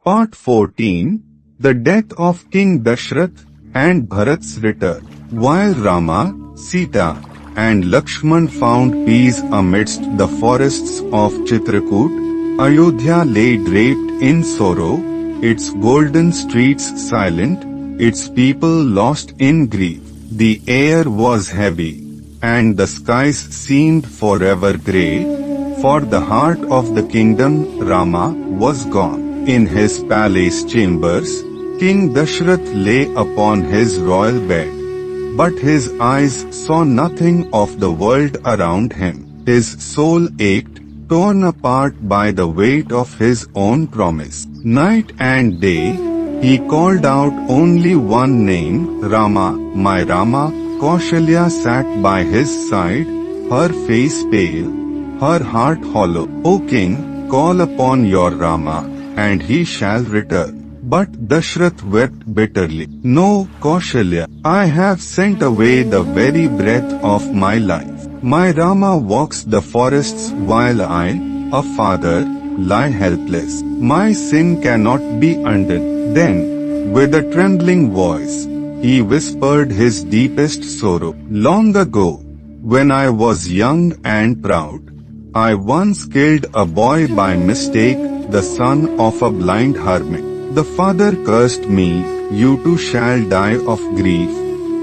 Part 14. The death of King Dashrath and Bharat's return. While Rama, Sita, and Lakshman found peace amidst the forests of Chitrakoot, Ayodhya lay draped in sorrow, its golden streets silent, its people lost in grief. The air was heavy, and the skies seemed forever grey, for the heart of the kingdom, Rama, was gone. In his palace chambers, King Dashrath lay upon his royal bed, but his eyes saw nothing of the world around him. His soul ached, torn apart by the weight of his own promise. Night and day, he called out only one name, Rama, my Rama. Kaushalya sat by his side, her face pale, her heart hollow. O king, call upon your Rama, and he shall return. But Dashrath wept bitterly. No, Kaushalya, I have sent away the very breath of my life. My Rama walks the forests while I, a father, lie helpless. My sin cannot be undone. Then, with a trembling voice, he whispered his deepest sorrow. Long ago, when I was young and proud, I once killed a boy by mistake, the son of a blind hermit. The father cursed me, you too shall die of grief,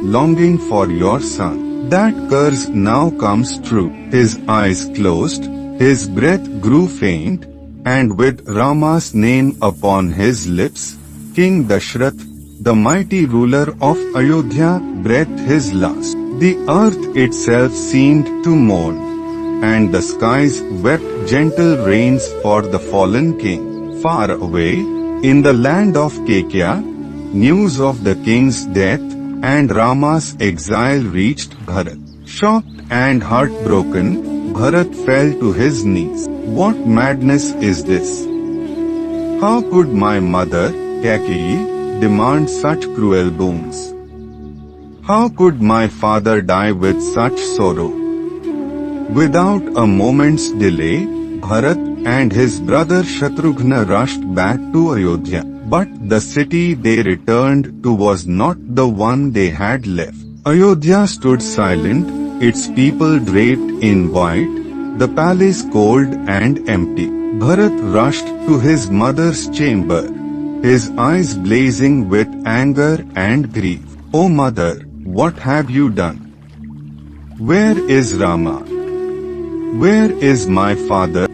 longing for your son. That curse now comes true. His eyes closed, his breath grew faint, and with Rama's name upon his lips, King Dashrath, the mighty ruler of Ayodhya, breathed his last. The earth itself seemed to mourn, and the skies wept gentle rains for the fallen king. Far away, in the land of Kekya, news of the king's death and Rama's exile reached Bharat. Shocked and heartbroken, Bharat fell to his knees. What madness is this? How could my mother, Kaikeyi, demand such cruel boons? How could my father die with such sorrow? Without a moment's delay, Bharat and his brother Shatrughna rushed back to Ayodhya. But the city they returned to was not the one they had left. Ayodhya stood silent, its people draped in white, the palace cold and empty. Bharat rushed to his mother's chamber, his eyes blazing with anger and grief. O mother, what have you done? Where is Rama? Where is my father?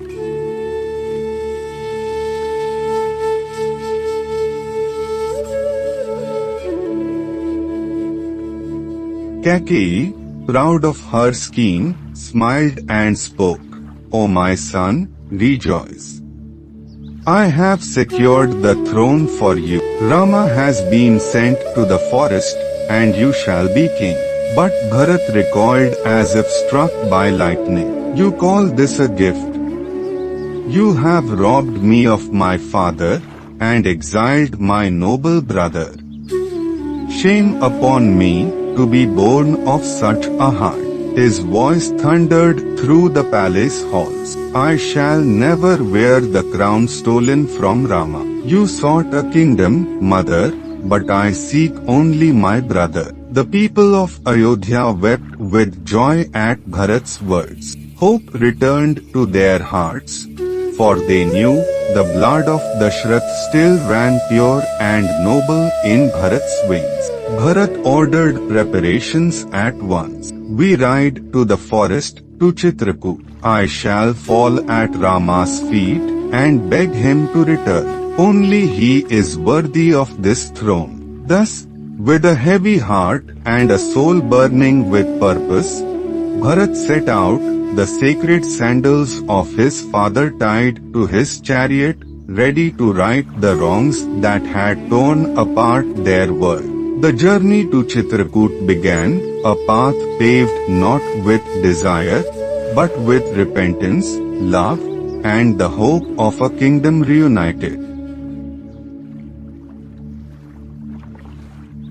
Kaikeyi, proud of her scheme, smiled and spoke. O my son, rejoice. I have secured the throne for you. Rama has been sent to the forest, and you shall be king. But Bharat recoiled as if struck by lightning. You call this a gift? You have robbed me of my father, and exiled my noble brother. Shame upon me, to be born of such a heart. His voice thundered through the palace halls. I shall never wear the crown stolen from Rama. You sought a kingdom, mother, but I seek only my brother. The people of Ayodhya wept with joy at Bharat's words. Hope returned to their hearts, for they knew the blood of Dashrath still ran pure and noble in Bharat's veins. Bharat ordered preparations at once. We ride to the forest, to Chitrakoot. I shall fall at Rama's feet, and beg him to return. Only he is worthy of this throne. Thus, with a heavy heart and a soul burning with purpose, Bharat set out, the sacred sandals of his father tied to his chariot, ready to right the wrongs that had torn apart their world. The journey to Chitrakoot began, a path paved not with desire, but with repentance, love, and the hope of a kingdom reunited.